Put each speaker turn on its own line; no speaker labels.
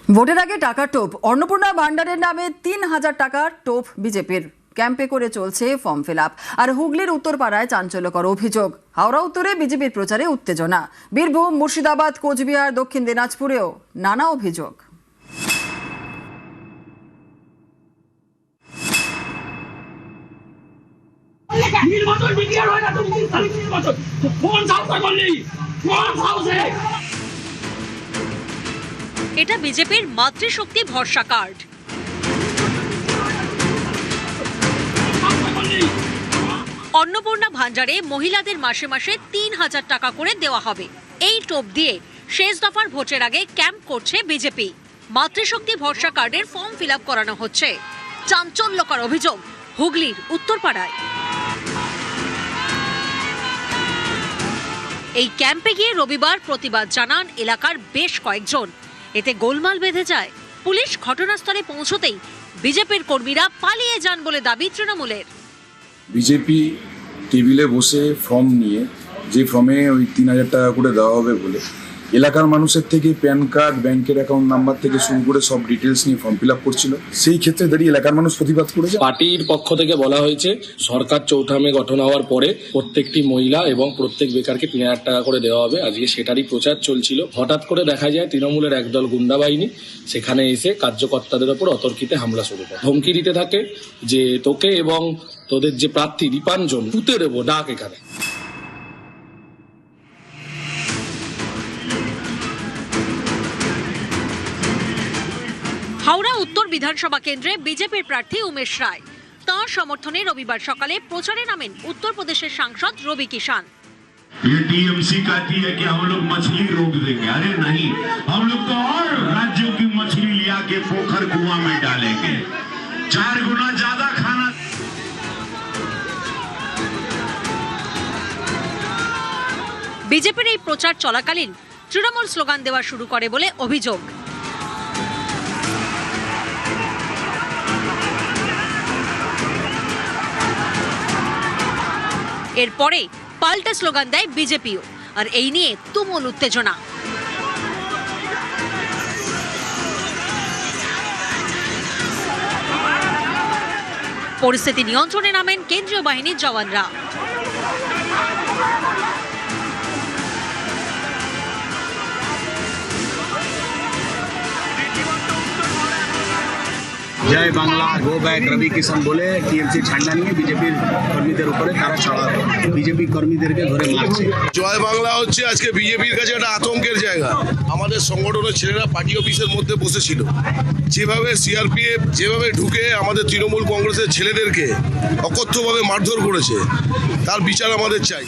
ভোটের আগে টাকার টোপ। অন্নপূর্ণা ভান্ডারের নামে ৩,০০০ টাকার টোপ বিজেপির। ক্যাম্পে করে চলছে ফর্ম ফিল আপ। আর হুগলির উত্তরপাড়ায় চাঞ্চল্যকর অভিযোগ। হাওড়া উত্তরে বিজেপির প্রচারে উত্তেজনা। বীরভূম, মুর্শিদাবাদ, কোচবিহার, দক্ষিণ দিনাজপুরেও নানা অভিযোগ।
এটা বিজেপির মাতৃশক্তি ভরসা কার্ড। অন্নপূর্ণা ভান্ডারে মহিলাদের মাসে মাসে ৩,০০০ টাকা করে দেওয়া হবে। এই টোপ দিয়ে শেষ দফার ভোটের আগে ক্যাম্প করছে বিজেপি। মাতৃশক্তি ভরসা কার্ডের ফর্ম ফিল আপ করানো হচ্ছে। চাঞ্চল্যকর অভিযোগ হুগলির উত্তরপাড়ায়। এই ক্যাম্পে গিয়ে রবিবার প্রতিবাদ জানান এলাকার বেশ কয়েকজন। এতে গোলমাল বেঁধে যায়। পুলিশ ঘটনাস্থলে পৌঁছতেই বিজেপির কর্মীরা পালিয়ে যান বলে দাবি তৃণমূলের।
বিজেপি টেবিলে বসে ফর্ম নিয়ে, যে ফর্মে ওই ৩,০০০ টাকা করে দেওয়া হবে বলে এলাকার মানুষের থেকে প্যান কার্ড, ব্যাংকের অ্যাকাউন্ট নাম্বার থেকে শুরু করে সব ডিটেলস নিয়ে ফর্ম ফিল আপ করছিল। সেই ক্ষেত্রে দাঁড়িয়ে এলাকার মানুষ প্রতিবাদ করেছে।
পার্টির পক্ষ থেকে বলা হয়েছে সরকার চৌঠামে গঠন হওয়ার পরে প্রত্যেকটি মহিলা এবং প্রত্যেক বেকারকে ৩,০০০ টাকা করে দেওয়া হবে। আজকে সেটারই প্রচার চলছিল। হঠাৎ করে দেখা যায় তৃণমূলের একদল গুন্ডা বাহিনী সেখানে এসে কার্যকর্তাদের ওপর অতর্কিতে হামলা শুরু করে। ধমকি দিতে থাকে যে তোকে এবং তোদের যে প্রার্থী দীপাঞ্জন পুঁতে দেবো, ডাক এখানে।
হাওড়া উত্তর বিধানসভা কেন্দ্রে বিজেপির প্রার্থী উমেশ রায়। তাঁর সমর্থনে রবিবার সকালে প্রচারে নামেন উত্তরপ্রদেশের সাংসদ রবি কিষান।
ये टीएमसी कहती है कि हम लोग मछली रोक देंगे। अरे नहीं, हम लोग तो और राज्यों की मछली लिया के पोखर कुआं में डालेंगे। 4 गुना ज्यादा खाना।
বিজেপির এই প্রচার চলাকালীন তৃণমূল স্লোগান দেওয়া শুরু করে বলে অভিযোগ। এরপরে পাল্টা স্লোগান দেয় বিজেপিও। আর এই নিয়ে তুমুল উত্তেজনা। পরিস্থিতি নিয়ন্ত্রণে নামেন কেন্দ্রীয় বাহিনীর জওয়ানরা।
জয় বাংলা, গো ব্যাক। রবি কিষান বলে টিএমসি ঠান্ডা নিয়ে বিজেপির কর্মীদের উপরে তারা চড়া বিজেপি কর্মীদেরকে ধরে মারছে।
জয় বাংলা হচ্ছে আজকে বিজেপির কাছে একটা আতঙ্কের জায়গা। আমাদের সংগঠনের ছেলেরা পার্টি অফিসের মধ্যে বসেছিল। যেভাবে সিআরপিএফ যেভাবে ঢুকে আমাদের তৃণমূল কংগ্রেসের ছেলেদেরকে অকথ্যভাবে মারধর করেছে, তার বিচার আমাদের চাই।